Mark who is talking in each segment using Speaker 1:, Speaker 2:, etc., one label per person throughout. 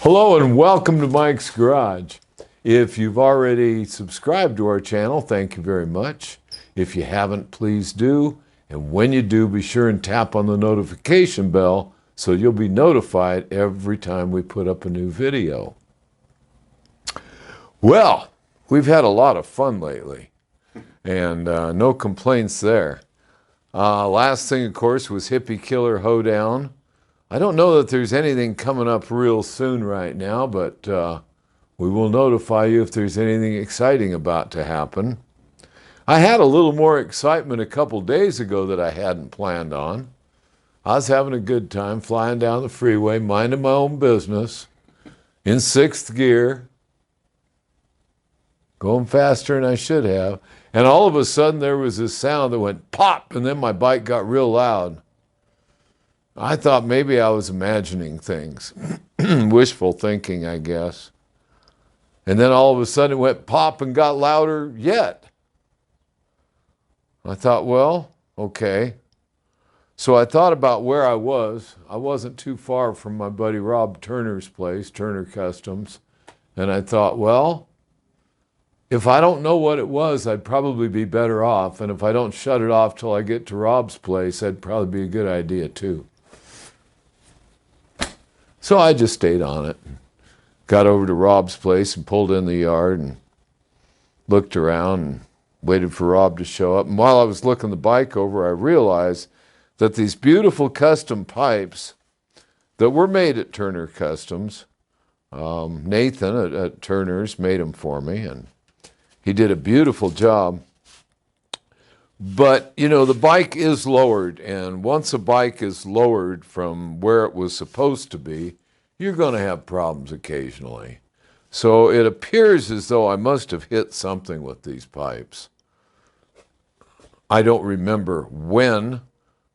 Speaker 1: Hello and welcome to Mike's Garage. If you've already subscribed to our channel, thank you very much. If you haven't, please do. And when you do, be sure and tap on the notification bell so you'll be notified every time we put up a new video. Well, we've had a lot of fun lately, and no complaints there. Last thing, of course, was Hippie Killer Hoedown. I don't know that there's anything coming up real soon right now, but we will notify you if there's anything exciting about to happen. I had a little more excitement a couple days ago that I hadn't planned on. I was having a good time flying down the freeway, minding my own business, in 6th gear, going faster than I should have. And all of a sudden there was this sound that went pop, and then my bike got real loud. I thought maybe I was imagining things. Wishful thinking, I guess. And then all of a sudden it went pop and got louder yet. I thought, well, okay. So I thought about where I was. I wasn't too far from my buddy Rob Turner's place, Turner Customs. And I thought, well, if I don't know what it was, I'd probably be better off. And if I don't shut it off till I get to Rob's place, that'd probably be a good idea too. So I just stayed on it. Got over to Rob's place and pulled in the yard and looked around and waited for Rob to show up. And while I was looking the bike over, I realized that these beautiful custom pipes that were made at Turner Customs, Nathan at Turner's made them for me, and he did a beautiful job. But, you know, the bike is lowered, and once a bike is lowered from where it was supposed to be, you're going to have problems occasionally. So it appears as though I must have hit something with these pipes. I don't remember when.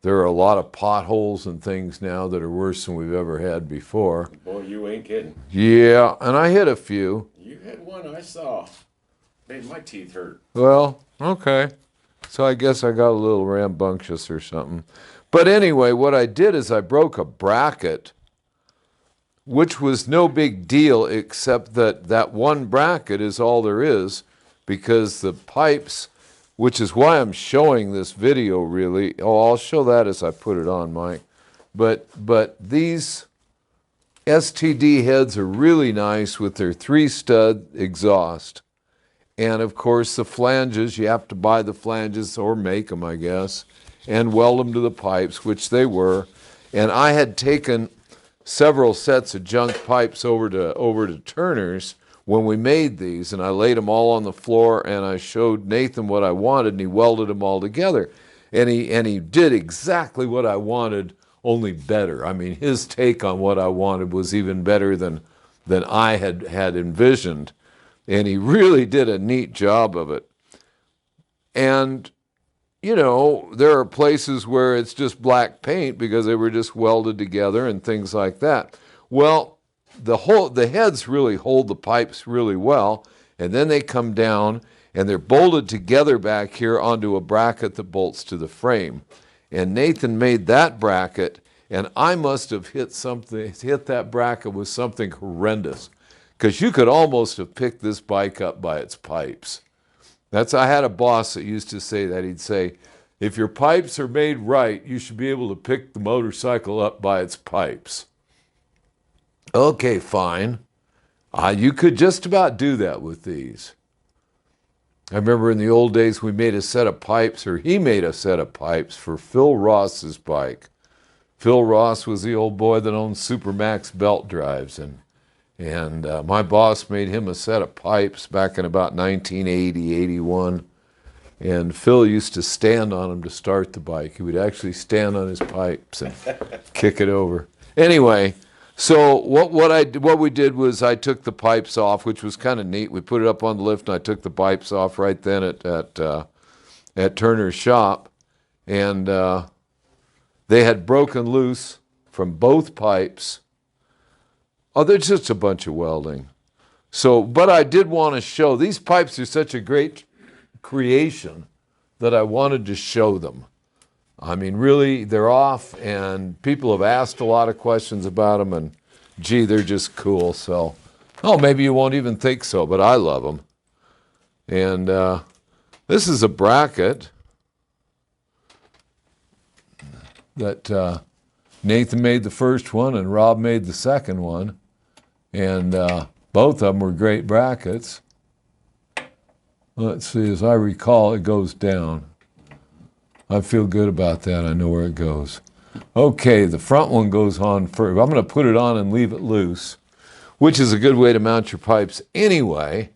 Speaker 1: There are a lot of potholes and things now that are worse than we've ever had before.
Speaker 2: Boy, you ain't kidding.
Speaker 1: Yeah, and I hit a few.
Speaker 2: You hit one I saw. Made my teeth hurt.
Speaker 1: Well, okay. So I guess I got a little rambunctious or something. But anyway, what I did is I broke a bracket, which was no big deal, except that that one bracket is all there is, because the pipes, which is why I'm showing this video really. Oh, I'll show that as I put it on, Mike. But these STD heads are really nice with their 3-stud exhaust. And of course the flanges, you have to buy the flanges or make them, I guess, and weld them to the pipes, which they were. And I had taken several sets of junk pipes over to Turner's when we made these, and I laid them all on the floor, and I showed Nathan what I wanted, and he welded them all together. And he did exactly what I wanted, only better. I mean, his take on what I wanted was even better than I had envisioned. And he really did a neat job of it. And, you know, there are places where it's just black paint because they were just welded together and things like that. Well, the heads really hold the pipes really well, and then they come down and they're bolted together back here onto a bracket that bolts to the frame. And Nathan made that bracket, and I must have hit that bracket with something horrendous, because you could almost have picked this bike up by its pipes. I had a boss that used to say that. He'd say, if your pipes are made right, you should be able to pick the motorcycle up by its pipes. Okay, fine. You could just about do that with these. I remember in the old days we made a set of pipes, or he made a set of pipes for Phil Ross's bike. Phil Ross was the old boy that owned Supermax belt drives, and my boss made him a set of pipes back in about 1980, 81. And Phil used to stand on them to start the bike. He would actually stand on his pipes and kick it over. Anyway, so what we did was I took the pipes off, which was kind of neat. We put it up on the lift, and I took the pipes off right then at Turner's shop. And they had broken loose from both pipes. Oh, they're just a bunch of welding. So, but I did want to show, these pipes are such a great creation that I wanted to show them. I mean, really, they're off, and people have asked a lot of questions about them, and gee, they're just cool. So, oh, maybe you won't even think so, but I love them. And this is a bracket that Nathan made the first one and Rob made the second one. And both of them were great brackets. Let's see, as I recall, it goes down. I feel good about that. I know where it goes. Okay, the front one goes on first. I'm going to put it on and leave it loose, which is a good way to mount your pipes anyway.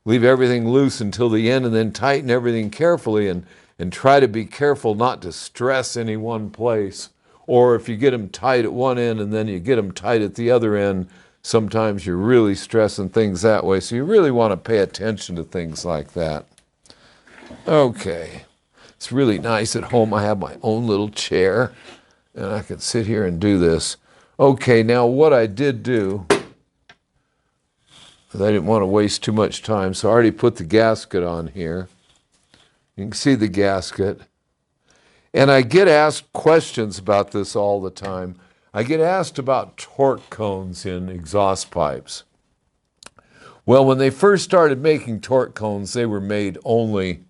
Speaker 1: Leave everything loose until the end and then tighten everything carefully and try to be careful not to stress any one place. Or if you get them tight at one end and then you get them tight at the other end, sometimes you're really stressing things that way. So you really want to pay attention to things like that. Okay. It's really nice at home. I have my own little chair, and I can sit here and do this. Okay, now what I did do, because I didn't want to waste too much time, so I already put the gasket on here. You can see the gasket. And I get asked questions about this all the time. I get asked about torque cones in exhaust pipes. Well, when they first started making torque cones, they were made only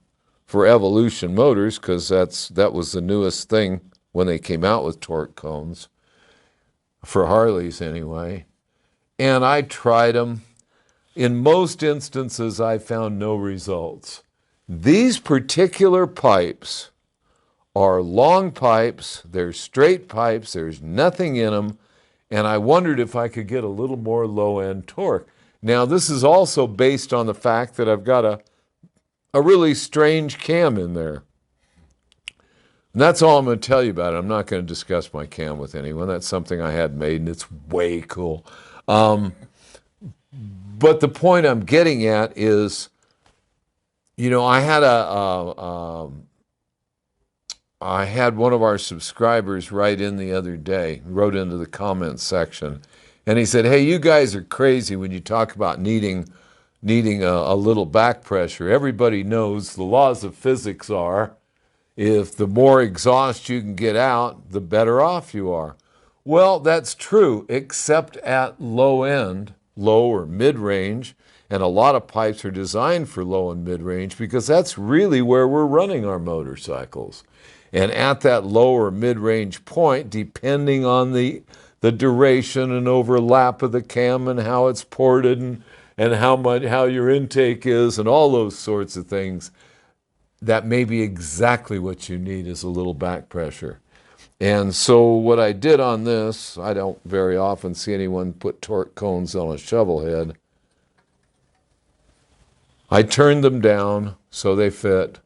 Speaker 1: for Evolution motors, because that was the newest thing when they came out with torque cones, for Harleys anyway. And I tried them. In most instances, I found no results. These particular pipes are long pipes, they're straight pipes, there's nothing in them, and I wondered if I could get a little more low-end torque. Now, this is also based on the fact that I've got a really strange cam in there. And that's all I'm going to tell you about it. I'm not going to discuss my cam with anyone. That's something I had made, and it's way cool. But the point I'm getting at is, you know, I had one of our subscribers write in the other day, wrote into the comments section, and he said, hey, you guys are crazy when you talk about needing a little back pressure. Everybody knows the laws of physics are, if the more exhaust you can get out, the better off you are. Well, that's true, except at low end, low or mid-range, and a lot of pipes are designed for low and mid-range because that's really where we're running our motorcycles. And at that low or mid-range point, depending on the duration and overlap of the cam and how it's ported and how your intake is and all those sorts of things, that may be exactly what you need is a little back pressure. And so what I did on this, I don't very often see anyone put torque cones on a Shovelhead. I turned them down so they fit.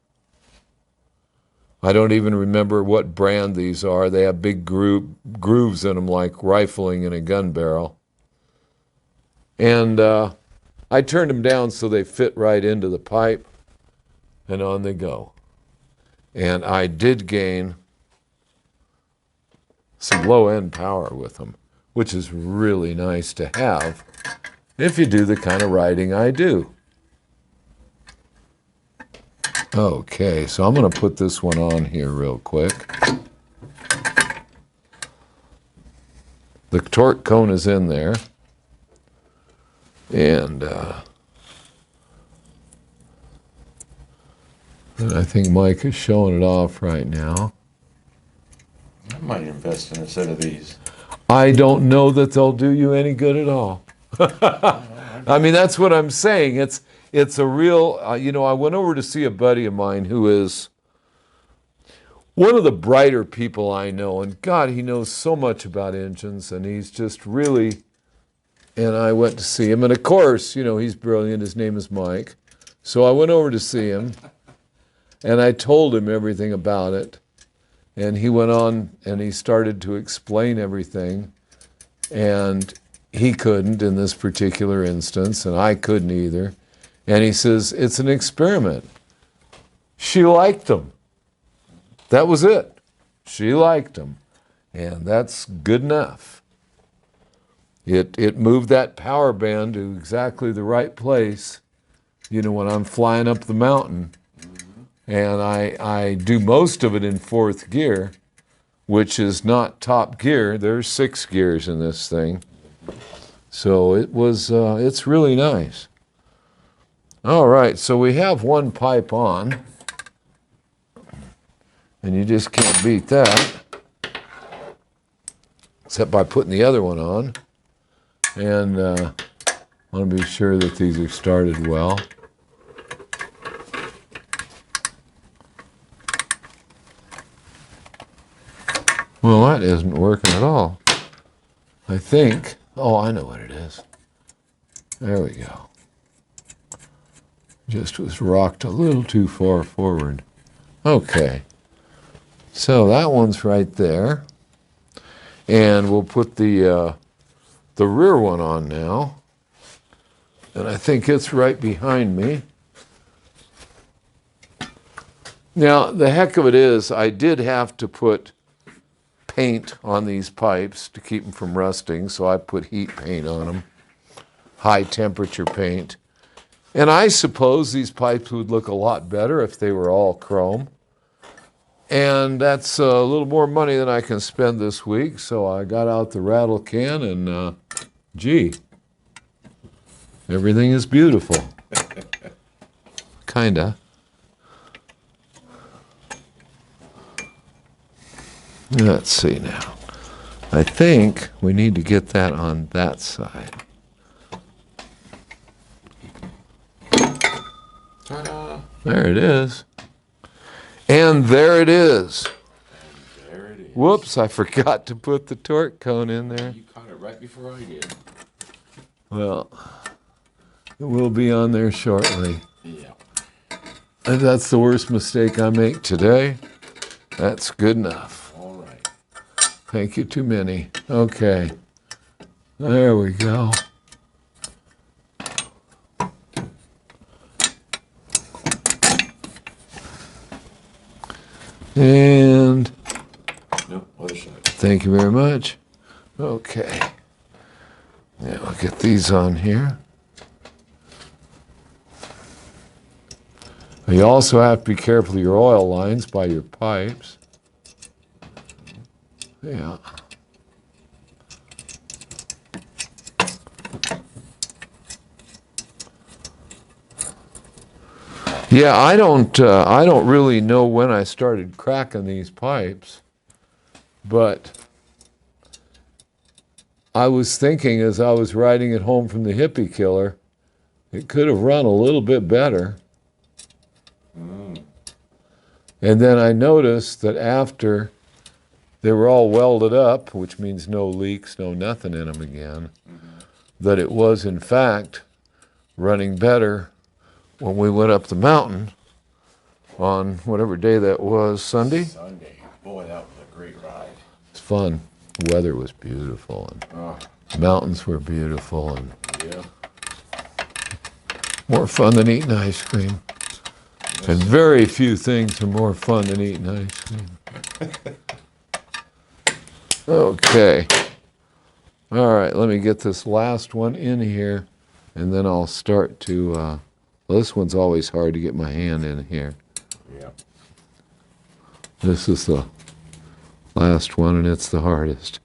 Speaker 1: I don't even remember what brand these are. They have big grooves in them like rifling in a gun barrel. And I turned them down so they fit right into the pipe, and on they go. And I did gain some low-end power with them, which is really nice to have if you do the kind of riding I do. Okay, so I'm going to put this one on here real quick. The torque cone is in there. And I think Mike is showing it off right now.
Speaker 2: I might invest in a set of these.
Speaker 1: I don't know that they'll do you any good at all. I mean, that's what I'm saying. It's a real, you know, I went over to see a buddy of mine who is one of the brighter people I know. And God, he knows so much about engines, and he's just really, and I went to see him. And of course, you know, he's brilliant. His name is Mike. So I went over to see him, and I told him everything about it. And he went on and he started to explain everything. And he couldn't in this particular instance, and I couldn't either. And he says, it's an experiment. She liked them. That was it. She liked them. And that's good enough. It moved that power band to exactly the right place, you know, when I'm flying up the mountain. And I do most of it in fourth gear, which is not top gear. There's 6 gears in this thing. So it was, it's really nice. All right, so we have one pipe on, and you just can't beat that, except by putting the other one on. And I want to be sure that these are started well. Well, that isn't working at all. I think, oh, I know what it is. There we go. Just was rocked a little too far forward. Okay. So that one's right there. And we'll put the rear one on now. And I think it's right behind me. Now, the heck of it is, I did have to put paint on these pipes to keep them from rusting, so I put heat paint on them, high temperature paint. And I suppose these pipes would look a lot better if they were all chrome. And that's a little more money than I can spend this week, so I got out the rattle can and, gee, everything is beautiful. Kinda. Let's see now. I think we need to get that on that side.
Speaker 2: Ta-da.
Speaker 1: There it is. And there it is.
Speaker 2: There it is.
Speaker 1: Whoops, I forgot to put the torque cone in there.
Speaker 2: You caught it right before I did.
Speaker 1: Well, it will be on there shortly.
Speaker 2: Yeah.
Speaker 1: If that's the worst mistake I make today, that's good enough.
Speaker 2: All right.
Speaker 1: Thank you too many. Okay. There we go. And
Speaker 2: Nope, other side.
Speaker 1: thank you very much. Okay. Now I'll get these on here. You also have to be careful of your oil lines by your pipes. Yeah. Yeah, I don't really know when I started cracking these pipes, but I was thinking as I was riding it home from the hippie killer, it could have run a little bit better. And then I noticed that after they were all welded up, which means no leaks, no nothing in them again, that it was in fact running better when we went up the mountain on whatever day that was, Sunday.
Speaker 2: Sunday. Boy, that was a great ride.
Speaker 1: It's fun. The weather was beautiful, and
Speaker 2: Oh,
Speaker 1: the mountains were beautiful, and
Speaker 2: yeah.
Speaker 1: more fun than eating ice cream. And very few things are more fun than eating ice cream. Okay. All right, let me get this last one in here, and then I'll start to, well, this one's always hard to get my hand in here.
Speaker 2: Yeah.
Speaker 1: This is the last one, and it's the hardest.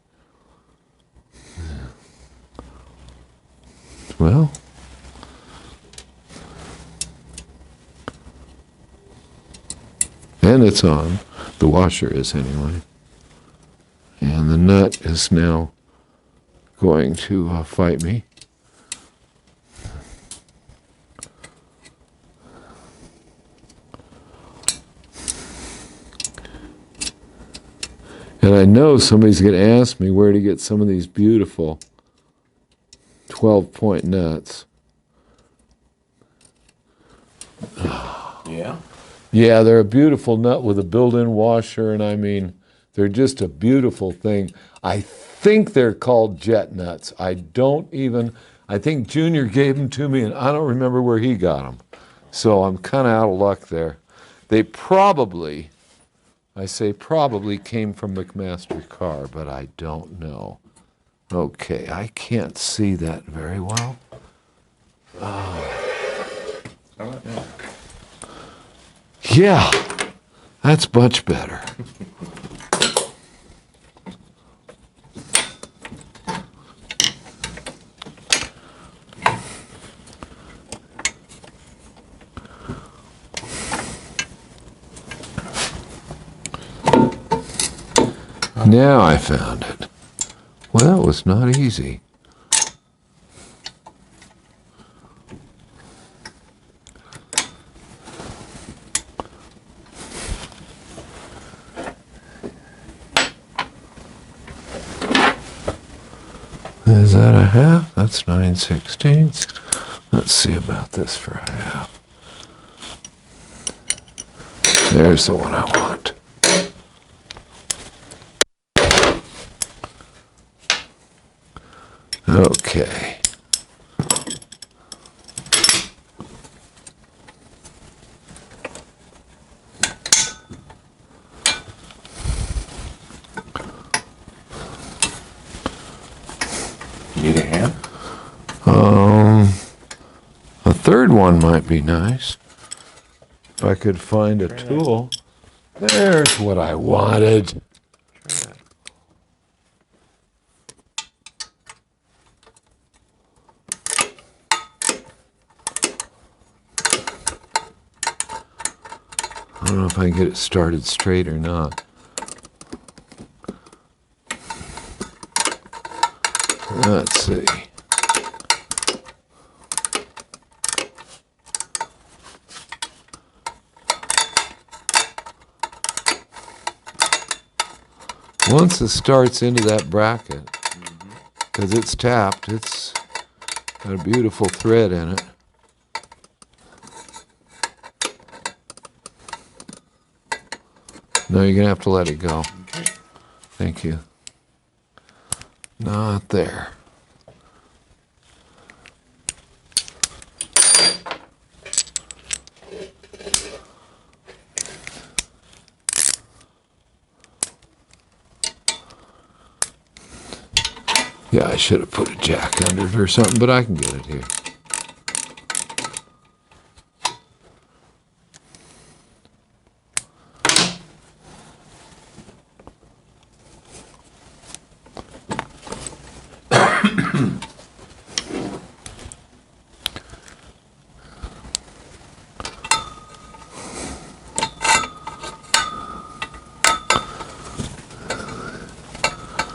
Speaker 1: Well, and it's on. The washer is anyway. And the nut is now going to fight me. And I know somebody's going to ask me where to get some of these beautiful 12-point nuts.
Speaker 2: Yeah?
Speaker 1: Yeah, they're a beautiful nut with a built-in washer, and I mean, they're just a beautiful thing. I think they're called jet nuts. I think Junior gave them to me, and I don't remember where he got them. So I'm kind of out of luck there. They probably, I say probably, came from McMaster Carr, but I don't know. Okay, I can't see that very well.
Speaker 2: How about that?
Speaker 1: Yeah, that's much better. Now I found it. Well, that was not easy. Is that a half? That's 9/16. Let's see about this for a half. There's the one I want. Okay.
Speaker 2: Need a hand?
Speaker 1: A third one might be nice. If I could find a tool. There's what I wanted. I don't know if I can get it started straight or not. Let's see. Once it starts into that bracket, because it's tapped, it's got a beautiful thread in it. No, you're going to have to let it go.
Speaker 2: Okay.
Speaker 1: Thank you. Not there. Yeah, I should have put a jack under it or something, but I can get it here.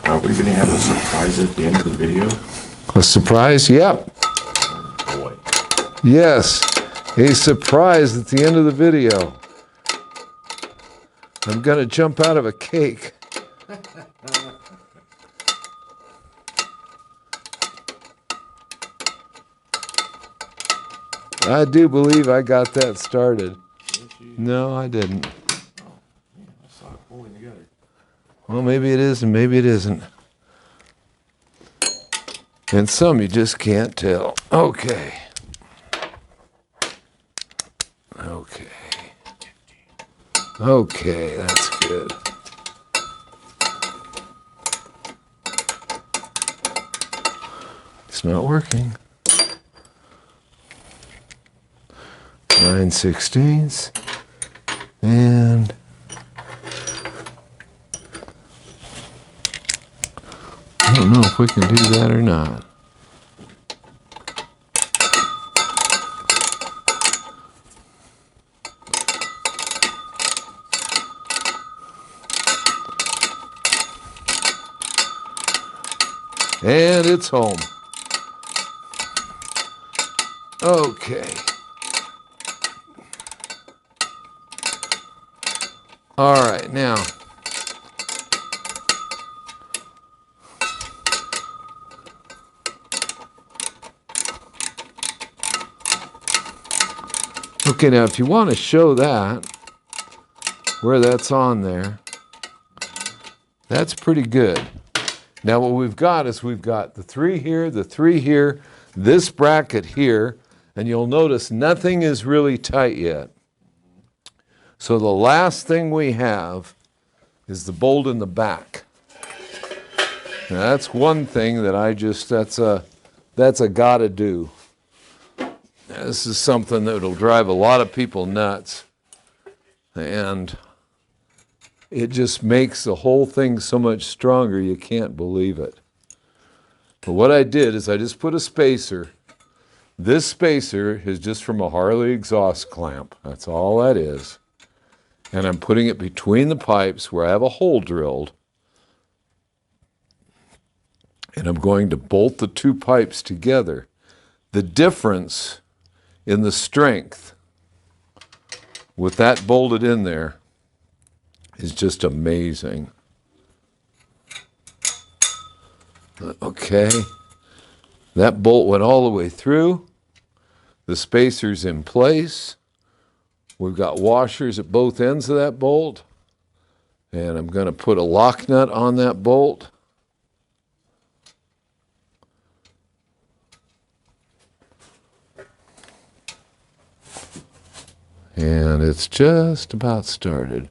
Speaker 2: Are we going to have a surprise at the end of the video?
Speaker 1: A surprise? Yep.
Speaker 2: Boy.
Speaker 1: Yes. A surprise at the end of the video. I'm going to jump out of a cake. I do believe I got that started. No, I didn't.
Speaker 2: Oh, yeah, I saw it pulling together.
Speaker 1: Well, maybe it is and maybe it isn't. And some you just can't tell. Okay. Okay. Okay, that's good. It's not working. 9/16. And I don't know if we can do that or not. And it's home. Okay. All right, now. Okay, now if you want to show that, where that's on there, that's pretty good. Now what we've got is we've got the 3 here, the 3 here, this bracket here, and you'll notice nothing is really tight yet. So the last thing we have is the bolt in the back. Now that's one thing that that's a gotta do. Now, this is something that'll drive a lot of people nuts. And it just makes the whole thing so much stronger you can't believe it. But what I did is I just put a spacer. This spacer is just from a Harley exhaust clamp. That's all that is. And I'm putting it between the pipes where I have a hole drilled. And I'm going to bolt the two pipes together. The difference in the strength with that bolted in there is just amazing. Okay, that bolt went all the way through. The spacer's in place. We've got washers at both ends of that bolt. And I'm going to put a lock nut on that bolt. And it's just about started.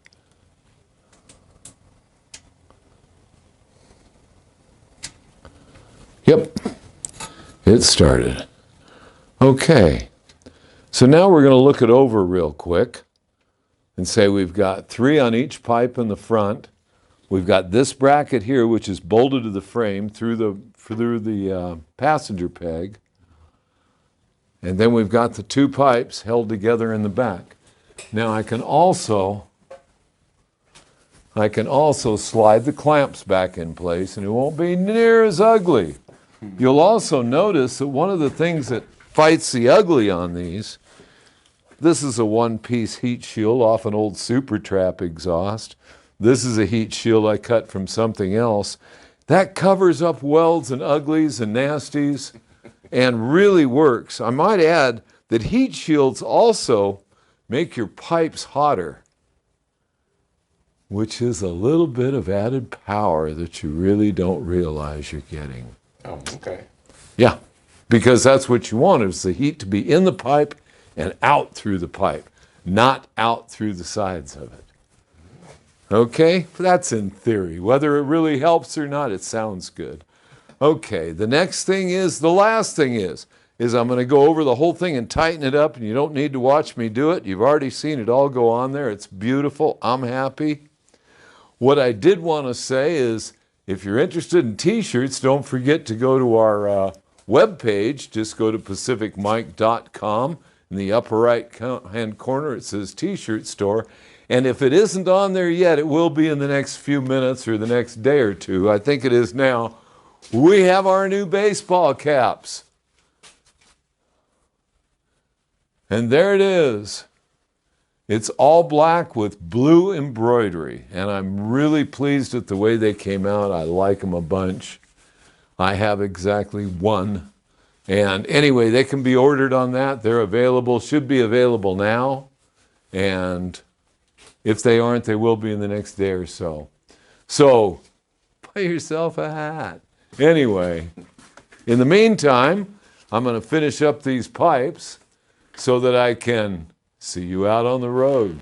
Speaker 1: Yep, it started. Okay, so now we're going to look it over real quick and say we've got 3 on each pipe in the front. We've got this bracket here, which is bolted to the frame through the passenger peg. And then we've got the 2 pipes held together in the back. Now I can also slide the clamps back in place, and it won't be near as ugly. You'll also notice that one of the things that fights the ugly on these, this is a one-piece heat shield off an old Super Trap exhaust. This is a heat shield I cut from something else. That covers up welds and uglies and nasties and really works. I might add that heat shields also make your pipes hotter, which is a little bit of added power that you really don't realize you're getting.
Speaker 2: Oh, okay.
Speaker 1: Yeah, because that's what you want, is the heat to be in the pipe and out through the pipe, not out through the sides of it. Okay, that's in theory. Whether it really helps or not, it sounds good. Okay, the next thing is, the last thing is I'm going to go over the whole thing and tighten it up, and you don't need to watch me do it. You've already seen it all go on there. It's beautiful. I'm happy. What I did want to say is, if you're interested in t-shirts, don't forget to go to our webpage. Just go to pacificmike.com. In the upper right-hand corner, it says T-shirt store. And if it isn't on there yet, it will be in the next few minutes or the next day or two. I think it is now. We have our new baseball caps. And there it is. It's all black with blue embroidery, and I'm really pleased with the way they came out. I like them a bunch. I have exactly 1. And anyway, they can be ordered on that. They're available, should be available now. And if they aren't, they will be in the next day or so. So, buy yourself a hat. Anyway, in the meantime, I'm going to finish up these pipes so that I can see you out on the road.